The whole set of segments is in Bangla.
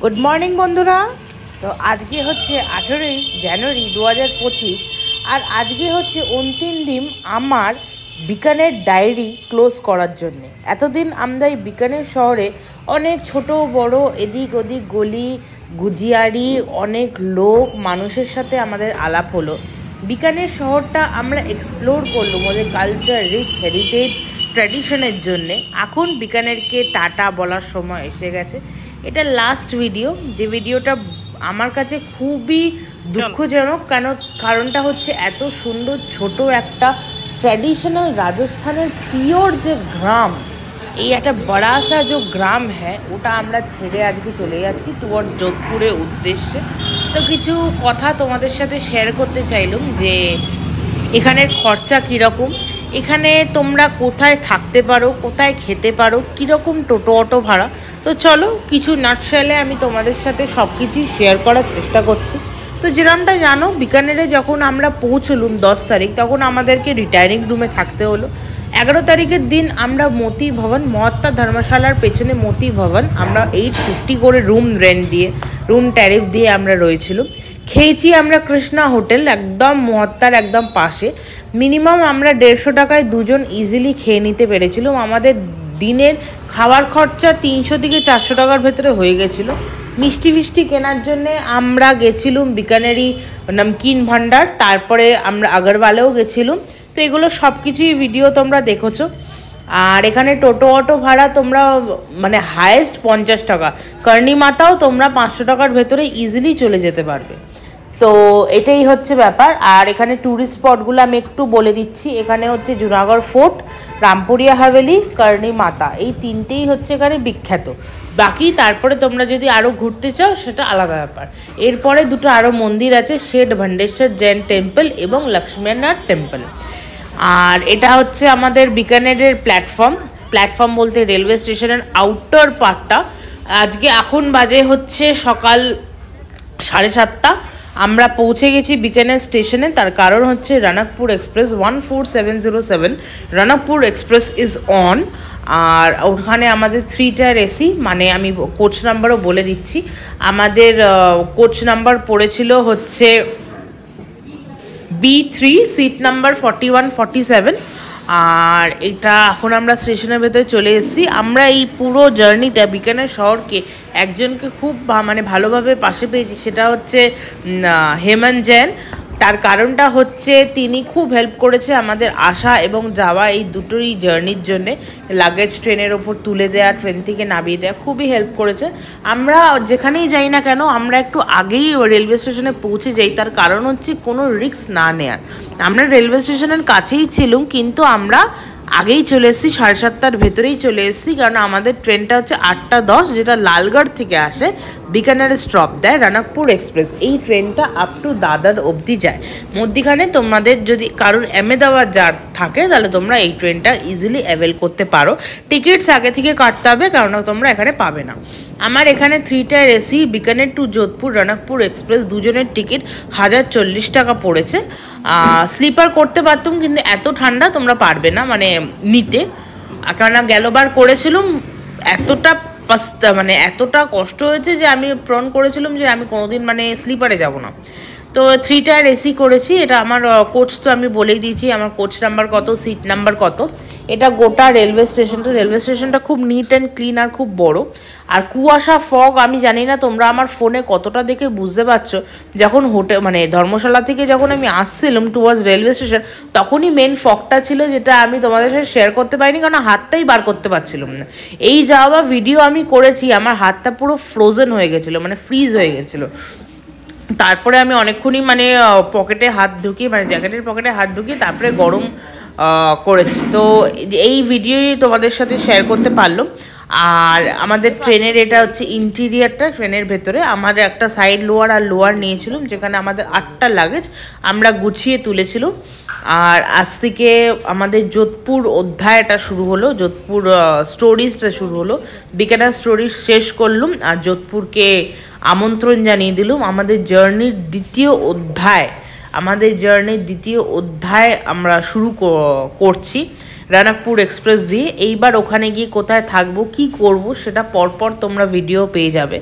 গুড মর্নিং বন্ধুরা। তো আজকে হচ্ছে 18ই জানুয়ারি 2025 আর আজকে হচ্ছে অন্তিম দিন আমার বিকানের ডায়েরি ক্লোজ করার জন্যে। এতদিন আমরা এই বিকানের শহরে অনেক ছোট বড় এদিক ওদিক গলি গুজিয়ারি অনেক লোক মানুষের সাথে আমাদের আলাপ হলো। বিকানের শহরটা আমরা এক্সপ্লোর করলাম ওদের কালচার রিচ হেরিটেজ ট্র্যাডিশনের জন্যে। এখন বিকানেরকে টাটা বলার সময় এসে গেছে। এটা লাস্ট ভিডিও, যে ভিডিওটা আমার কাছে খুবই দুঃখজনক। কারণটা হচ্ছে এত সুন্দর ছোট একটা ট্র্যাডিশনাল রাজস্থানের পিওর যে গ্রাম, এই একটা বড়াসা যে গ্রাম হ্যাঁ, ওটা আমরা ছেড়ে আজকে চলে যাচ্ছি টুয়ার্ড যোধপুরের উদ্দেশ্যে। তো কিছু কথা তোমাদের সাথে শেয়ার করতে চাইলাম যে এখানের খরচা কীরকম, এখানে তোমরা কোথায় থাকতে পারো, কোথায় খেতে পারো, কীরকম টোটো অটো ভাড়া। তো চলো কিছু নাটশালে আমি তোমাদের সাথে সব কিছুই শেয়ার করার চেষ্টা করছি। তো যেরকমটা জানো, বিকানেরে যখন আমরা পৌঁছলুম 10 তারিখ, তখন আমাদেরকে রিটায়ারিং রুমে থাকতে হলো। 11 তারিখের দিন আমরা মতি ভবন মহাত্মা ধর্মশালার পেছনে মতি ভবন আমরা 850 করে রুম রেন্ট দিয়ে রুম ট্যারিফ দিয়ে আমরা রয়েছিলাম। খেয়েছি আমরা কৃষ্ণা হোটেল, একদম মহাত্মার একদম পাশে। মিনিমাম আমরা 150 টাকায় দুজন ইজিলি খেয়ে নিতে পেরেছিলাম। আমাদের দিনের খাওয়ার খরচা 300 থেকে 400 টাকার ভেতরে হয়ে গেছিলো। মিষ্টি ফিষ্টি কেনার জন্যে আমরা গেছিলাম বিকানেরি নমকিন ভান্ডার, তারপরে আমরা আগরওয়ালেও গেছিলাম। তো এগুলো সব কিছুই ভিডিও তোমরা দেখেছো। আর এখানে টোটো অটো ভাড়া তোমরা মানে হায়েস্ট 50 টাকা, কর্ণী মাতাও তোমরা 500 টাকার ভেতরে ইজিলি চলে যেতে পারবে। তো এটাই হচ্ছে ব্যাপার। আর এখানে ট্যুরিস্ট স্পটগুলো আমি একটু বলে দিচ্ছি। এখানে হচ্ছে জুনাগড় ফোর্ট, রামপুরিয়া হাভেলি, কর্ণী মাতা, এই তিনটেই হচ্ছে এখানে বিখ্যাত। বাকি তারপরে তোমরা যদি আরও ঘুরতে চাও সেটা আলাদা ব্যাপার। এরপরে দুটো আরও মন্দির আছে, শেঠ ভণ্ডেশ্বর জৈন টেম্পল এবং লক্ষ্মীনারায়ণ টেম্পল। আর এটা হচ্ছে আমাদের বিকানেরের প্ল্যাটফর্ম বলতে রেলওয়ে স্টেশনের আউটার পার্টটা। আজকে এখন বাজে হচ্ছে সকাল 7:30। আমরা পৌঁছে গেছি বিকানের স্টেশনে। তার কারণ হচ্ছে Ranakpur express 14707 Ranakpur express is on. আর ওখানে আমাদের 3 টায়ার এসি, মানে আমি কোচ নাম্বারও বলে দিচ্ছি। আমাদের কোচ নাম্বার পড়েছিল হচ্ছে B3, সিট নাম্বার 4147। আর এটা এখন আমরা স্টেশনের ভেতরে চলে এসেছি। আমরা এই পুরো জার্নিটা বিকানের শহরকে একজনকে খুব মানে ভালোভাবে পাশে পেয়েছি, সেটা হচ্ছে হেমন্ত জৈন। তার কারণটা হচ্ছে তিনি খুব হেল্প করেছে আমাদের আসা এবং যাওয়া এই দুটোই জার্নির জন্যে। লাগেজ ট্রেনের ওপর তুলে দেওয়া, ট্রেন থেকে নামিয়ে দেওয়া, খুবই হেল্প করেছে। আমরা যেখানেই যাই না কেন আমরা একটু আগেই রেলওয়ে স্টেশনে পৌঁছে যাই। তার কারণ হচ্ছে কোনো রিস্ক না নেওয়ার। আমরা রেলওয়ে স্টেশনের কাছেই ছিলাম, কিন্তু আমরা আগেই চলে এসেছি, 7:30টার ভেতরেই চলে এসেছি। কারণ আমাদের ট্রেনটা হচ্ছে 8:10, যেটা লালগড় থেকে আসে, বিকানেরে স্টপ দেয় রনকপুর এক্সপ্রেস। এই ট্রেনটা আপ টু দাদর অবধি যায়। মধ্যিখানে তোমাদের যদি কারোর আহমেদাবাদ যার থাকে তাহলে তোমরা এই ট্রেনটা ইজিলি অ্যাভেল করতে পারো। টিকিটস আগে থেকে কাটতে হবে, কারণ তোমরা এখানে পাবে না। আমার এখানে 3 tier AC Bikaner to Jodhpur Ranakpur express দুজনের টিকিট 1040 টাকা পড়েছে। স্লিপার করতে পারতাম, কিন্তু এত ঠান্ডা তোমরা পারবে না মানে নিতে। কেননা গেলবার করেছিলাম, এতটা কষ্ট হয়েছে যে আমি প্রণ করেছিলাম যে আমি কোনোদিন মানে স্লিপারে যাব না। তো 3 টায়ার এসি করেছি। এটা আমার কোচ তো আমি বলেই দিয়েছি আমার কোচ নাম্বার কত, সিট নাম্বার কত। এটা গোটা রেলওয়ে স্টেশনটা খুব নিট অ্যান্ড ক্লিন আর খুব বড়। আর কুয়াশা ফগ আমি জানি না তোমরা আমার ফোনে কতটা দেখে বুঝতে পারছো। যখন মানে ধর্মশালা থেকে যখন আমি আসছিলাম টুয়ার্ডস রেলওয়ে স্টেশন, তখনই মেন ফগটা ছিল, যেটা আমি তোমাদের সাথে শেয়ার করতে পারিনি কারণ হাতটাই বার করতে পারছিলাম না। এই যাওয়া ভিডিও আমি করেছি, আমার হাতটা পুরো ফ্রোজেন হয়ে গেছিলো, মানে ফ্রিজ হয়ে গেছিলো। তারপরে আমি অনেকক্ষণই মানে পকেটে হাত ঢুকিয়ে, মানে জ্যাকেটের পকেটে হাত ঢুকিয়ে তারপরে গরম করেছি। তো এই ভিডিওই তোমাদের সাথে শেয়ার করতে পারলাম। আর আমাদের ট্রেনের এটা হচ্ছে ইন্টিরিয়ারটা। ট্রেনের ভেতরে আমাদের একটা সাইড লোয়ার আর লোয়ার নিয়েছিলাম, যেখানে আমাদের 8টা লাগেজ আমরা গুছিয়ে তুলেছিলাম। আর আজ থেকে আমাদের যোধপুর অধ্যায়টা শুরু হলো, যোধপুর স্টোরিজটা শুরু হলো। বিকানের স্টোরিজ শেষ করলাম আর যোধপুরকে আমন্ত্রণ জানিয়ে দিলাম। আমাদের জার্নির দ্বিতীয় অধ্যায় আমরা শুরু করছি। রানাকপুর এক্সপ্রেস দিয়ে। এইবার ওখানে গিয়ে কোথায় থাকবো কি করব সেটা পরপর তোমরা ভিডিও পেয়ে যাবে।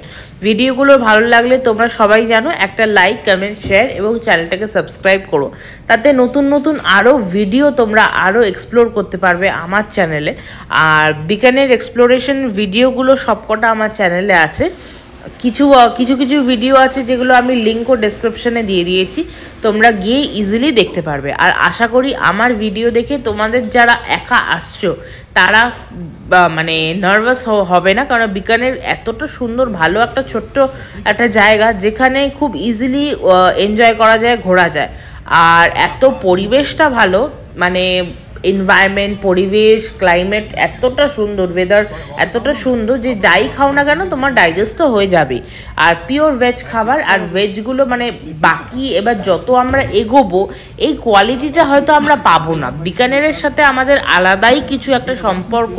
ভিডিওগুলো ভালো লাগলে তোমরা সবাই জানো একটা লাইক কমেন্ট শেয়ার এবং চ্যানেলটাকে সাবস্ক্রাইব করো, তাতে নতুন নতুন আরও ভিডিও তোমরা আরও এক্সপ্লোর করতে পারবে আমার চ্যানেলে। আর বিকানের এক্সপ্লোরেশন ভিডিওগুলো সবকটা আমার চ্যানেলে আছে। কিছু কিছু ভিডিও আছে যেগুলো আমি লিঙ্কও ডেসক্রিপশনে দিয়ে দিয়েছি, তোমরা গিয়ে ইজিলি দেখতে পারবে। আর আশা করি আমার ভিডিও দেখে তোমাদের যারা একা আসছো তারা মানে নার্ভাস হবে না, কারণ বিকানের এতটা সুন্দর ভালো একটা ছোট্ট একটা জায়গা যেখানে খুব ইজিলি এনজয় করা যায়, ঘোরা যায়। আর এত পরিবেশটা ভালো, মানে এনভায়রনমেন্ট, পরিবেশ, ক্লাইমেট এতটা সুন্দর, ওয়েদার এতটা সুন্দর যে যাই খাও না কেন তোমার ডাইজেস্ট তো হয়ে যাবে। আর পিওর ভেজ খাবার, আর ভেজগুলো মানে বাকি এবার যত আমরা এগোবো এই কোয়ালিটিটা হয়তো আমরা পাবো না। বিকানেরের সাথে আমাদের আলাদাই কিছু একটা সম্পর্ক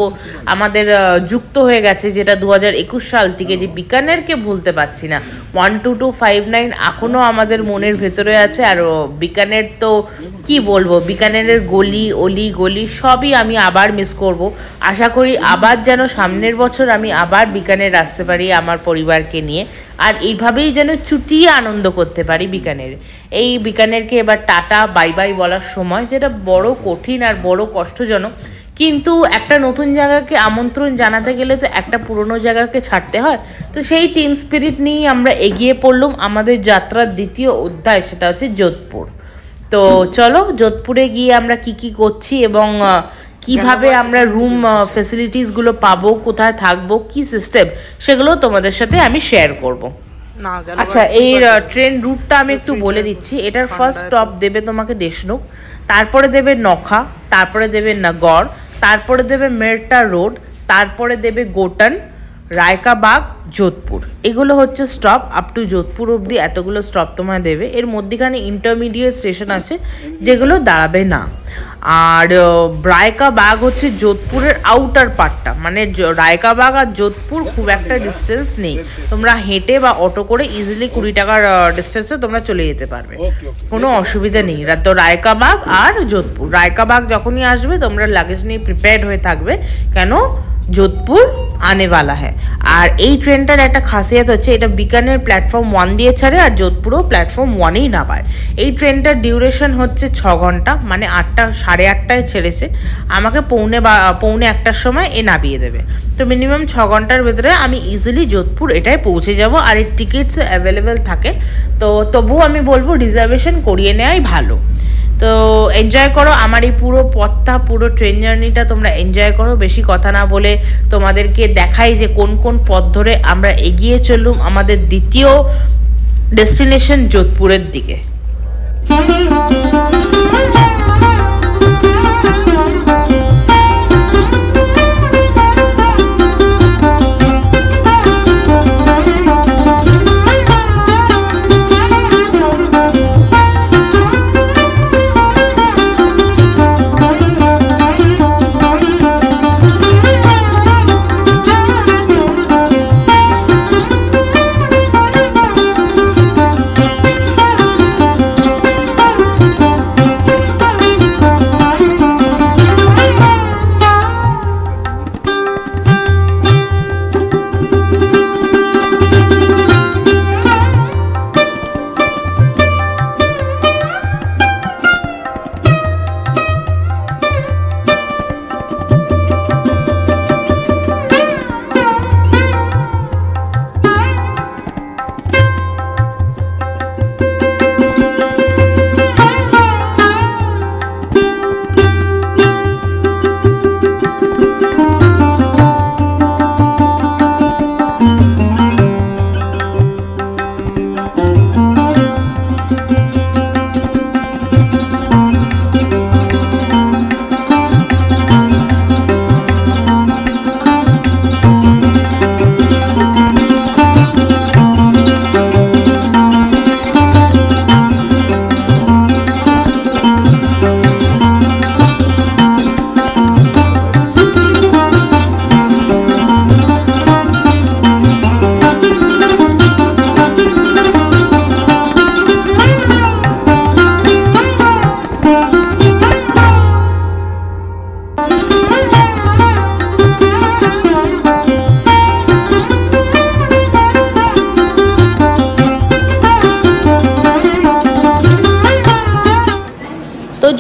আমাদের যুক্ত হয়ে গেছে, যেটা 2021 সাল থেকে, যে বিকানেরকে ভুলতে পারছি না। 12259 এখনও আমাদের মনের ভেতরে আছে। আর বিকানের তো কি বলবো, বিকানেরের গলি সবই আমি আবার মিস করব। আশা করি আবার যেন সামনের বছর আমি আবার বিকানের আসতে পারি আমার পরিবারকে নিয়ে, আর এইভাবেই যেন চুটিয়ে আনন্দ করতে পারি বিকানের। এই বিকানেরকে এবার টাটা বাই বাই বলার সময়, যেটা বড় কঠিন আর বড় কষ্টজনক, কিন্তু একটা নতুন জায়গাকে আমন্ত্রণ জানাতে গেলে তো একটা পুরনো জায়গাকে ছাড়তে হয়। তো সেই টিম স্পিরিট নিয়েই আমরা এগিয়ে পড়লাম আমাদের যাত্রার দ্বিতীয় অধ্যায়, সেটা হচ্ছে যোধপুর। তো চলো যোধপুরে গিয়ে আমরা কি করছি এবং কিভাবে আমরা রুম ফেসিলিটিসগুলো পাবো, কোথায় থাকবো, কি সিস্টেম, সেগুলো তোমাদের সাথে আমি শেয়ার করব। আচ্ছা, এই ট্রেন রুটটা আমি একটু বলে দিচ্ছি। এটার ফার্স্ট স্টপ দেবে তোমাকে দেশনুক, তারপরে দেবে নখা, তারপরে দেবে নগর, তারপরে দেবে মেরটা রোড, তারপরে দেবে গোটন, রায়কাবাগ, যোধপুর। এগুলো হচ্ছে স্টপ আপ টু যোধপুর অবধি, এতগুলো স্টপ তোমায় দেবে। এর মধ্যেখানে ইন্টারমিডিয়েট স্টেশন আছে যেগুলো দাঁড়াবে না। আর রায়কাবাগ হচ্ছে যোধপুরের আউটার পার্টটা, মানে রায়কাবাগ আর যোধপুর খুব একটা ডিস্টেন্স নেই, তোমরা হেঁটে বা অটো করে ইজিলি 20 টাকার ডিস্টেন্সে তোমরা চলে যেতে পারবে, কোনো অসুবিধা নেই। তো রায়কাবাগ আর যোধপুর, রায়কাবাগ যখনই আসবে তোমরা লাগেজ নিয়ে প্রিপেয়ার্ড হয়ে থাকবে, কেন যোধপুর আনেওয়ালা হ্যাঁ। আর এই ট্রেনটার একটা খাসিয়াত হচ্ছে এটা বিকানের প্ল্যাটফর্ম 1 দিয়ে ছাড়ে আর যোধপুরও প্ল্যাটফর্ম 1এই নামায়। এই ট্রেনটার ডিউরেশন হচ্ছে 6 ঘন্টা, মানে সাড়ে 8টায় ছেড়েছে, আমাকে পৌনে 1টার সময় এ নামিয়ে দেবে। তো মিনিমাম 6 ঘন্টার ভেতরে আমি ইজিলি যোধপুর এটাই পৌঁছে যাব। আর এর টিকিটস অ্যাভেলেবেল থাকে, তো তবুও আমি বলবো রিজার্ভেশন করিয়ে নেওয়াই ভালো। তো এনজয় করো আমার এই পুরো পথটা, পুরো ট্রেন জার্নিটা তোমরা এনজয় করো। বেশি কথা না বলে তোমাদেরকে দেখাই যে কোন কোন পথ ধরে আমরা এগিয়ে চললুম আমাদের দ্বিতীয় ডেস্টিনেশন যোধপুরের দিকে।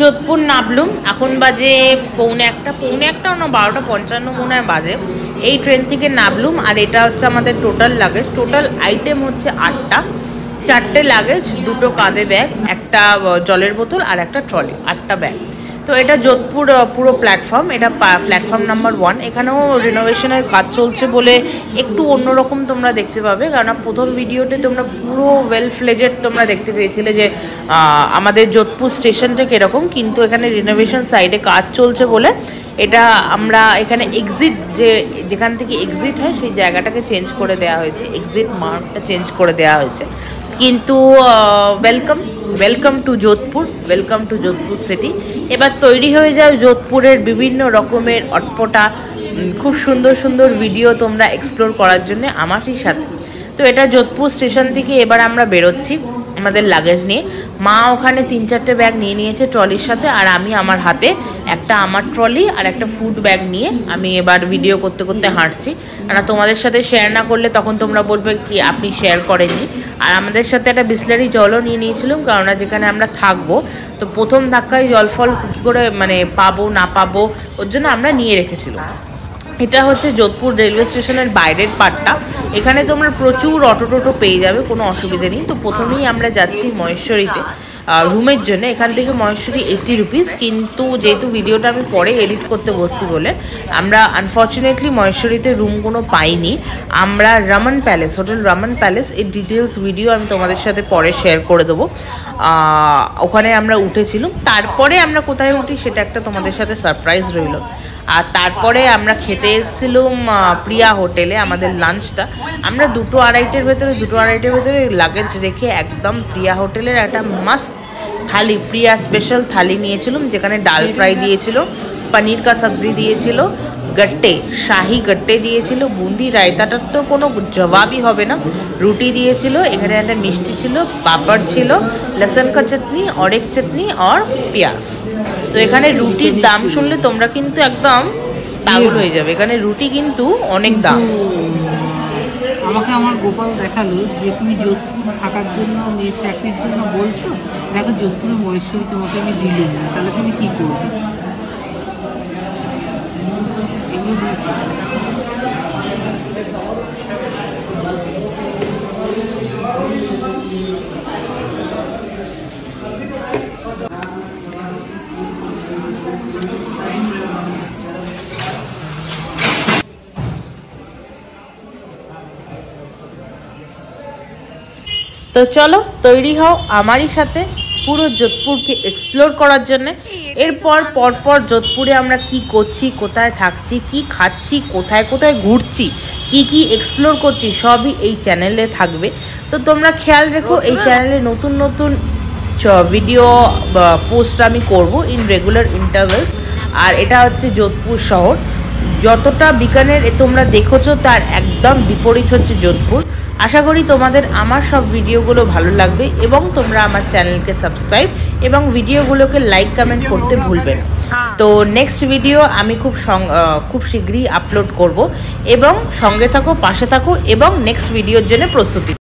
যোধপুর নামলুম, এখন বাজে পৌনে একটা না 12:55 মনে হয় বাজে। এই ট্রেন থেকে নামলুম, আর এটা হচ্ছে আমাদের টোটাল লাগেজ। টোটাল আইটেম হচ্ছে 8টা, 4টে লাগেজ, 2টো কাঁধে ব্যাগ, একটা জলের বোতল আর একটা ট্রলি, 8টা ব্যাগ। তো এটা যোধপুর পুরো প্ল্যাটফর্ম, এটা প্ল্যাটফর্ম নাম্বার 1। এখানেও রিনোভেশনের কাজ চলছে বলে একটু অন্যরকম তোমরা দেখতে পাবে, কারণ প্রথম ভিডিওতে তোমরা পুরো ওয়েল ফ্লেজেড তোমরা দেখতে পেয়েছিলে যে আমাদের যোধপুর স্টেশনটা কীরকম, কিন্তু এখানে রিনোভেশন সাইডে কাজ চলছে বলে এটা আমরা এখানে এক্সিট যেখান থেকে এক্সিট হয় সেই জায়গাটাকে চেঞ্জ করে দেওয়া হয়েছে, এক্সিট মার্কটা চেঞ্জ করে দেওয়া হয়েছে। কিন্তু welcome to Jodhpur, welcome to Jodhpur city. এবার তৈরি হয়ে যাও যোধপুরের বিভিন্ন রকমের অটপটা খুব সুন্দর সুন্দর ভিডিও তোমরা এক্সপ্লোর করার জন্য আমারই সাথে। তো এটা যোধপুর স্টেশন থেকে এবার আমরা বেরোচ্ছি আমাদের লাগেজ নিয়ে। মা ওখানে 3-4টে ব্যাগ নিয়ে নিয়েছে ট্রলির সাথে, আর আমি আমার হাতে একটা আমার ট্রলি আর একটা ফুড ব্যাগ নিয়ে আমি এবার ভিডিও করতে করতে হাঁটছি। আর তোমাদের সাথে শেয়ার না করলে তখন তোমরা বলবে কি আপনি শেয়ার করেননি। আর আমাদের সাথে একটা বিসলারি জলও নিয়ে নিয়েছিলাম, কারণ যেখানে আমরা থাকবো তো প্রথম ধাক্কায় জল ফল কী করে মানে পাবো না পাবো, ওর জন্য আমরা নিয়ে রেখেছিলাম। এটা হচ্ছে যোধপুর রেলওয়ে স্টেশনের বাইরের পার্টটা। এখানে তোমরা প্রচুর অটো টোটো পেয়ে যাবে, কোনো অসুবিধা নেই। তো প্রথমেই আমরা যাচ্ছি মহেশ্বরীতে রুমের জন্য। এখান থেকে মহেশ্বরী 80 রুপিস, কিন্তু যেহেতু ভিডিওটা আমি পরে এডিট করতে বসছি বলে আমরা আনফর্চুনেটলি মহেশ্বরীতে রুম কোনো পাইনি। আমরা Raman palace, hotel Raman palace, এর ডিটেলস ভিডিও আমি তোমাদের সাথে পরে শেয়ার করে দেবো। ওখানে আমরা উঠেছিলাম, তারপরে আমরা কোথায় উঠি সেটা একটা তোমাদের সাথে সারপ্রাইজ রইল। আর তারপরে আমরা খেতে এসেছিলাম প্রিয়া হোটেলে আমাদের লাঞ্চটা। আমরা 2-2.5-এর ভেতরে লাগেজ রেখে একদম প্রিয়া হোটেলের একটা মাস্ত থালি, প্রিয়া স্পেশাল থালি নিয়েছিলাম, যেখানে ডাল ফ্রাই দিয়েছিল, পনির কা সবজি দিয়েছিল, গট্টে শাহি গট্টে দিয়েছিল, বুন্দি রায়তাটার তো কোনো জবাবই হবে না, রুটি দিয়েছিল, এখানে একটা মিষ্টি ছিল, পাপড় ছিল, লসন কা চাটনি, অরেক চাটনি আর পেঁয়াজ। তো এখানে রুটির দাম শুনলে তোমরা কিন্তু একদম পাগল হয়ে যাবে, এখানে রুটি কিন্তু অনেক দাম। আমাকে আমার গোপাল দেখালো যে তুমি যোধপুর থাকার জন্য চাকরির জন্য বলছো, দেখো যোধপুরে মহেশ্বরী তোমাকে আমি দিলাম না, তাহলে তুমি কী করবে? তো চলো তৈরি হও আমারই সাথে পুরো যোধপুরকে এক্সপ্লোর করার জন্য। এরপর পরপর যোধপুরে আমরা কি করছি, কোথায় থাকছি, কি খাচ্ছি, কোথায় কোথায় ঘুরছি, কি এক্সপ্লোর করছি, সবই এই চ্যানেলে থাকবে। তো তোমরা খেয়াল রেখো, এই চ্যানেলে নতুন নতুন ভিডিও পোস্ট আমি করব ইন রেগুলার ইন্টারভেলস। আর এটা হচ্ছে যোধপুর শহর, যতটা বিকানের তোমরা দেখেছো তার একদম বিপরীত হচ্ছে যোধপুর। আশা করি তোমাদের আমার সব ভিডিওগুলো ভালো লাগবে এবং তোমরা আমার চ্যানেলকে সাবস্ক্রাইব এবং ভিডিওগুলোকে লাইক কমেন্ট করতে ভুলবে না। তো নেক্সট ভিডিও আমি খুব শীঘ্রই আপলোড করব, এবং সঙ্গে থাকো, পাশে থাকো এবং নেক্সট ভিডিওর জন্য প্রস্তুতি।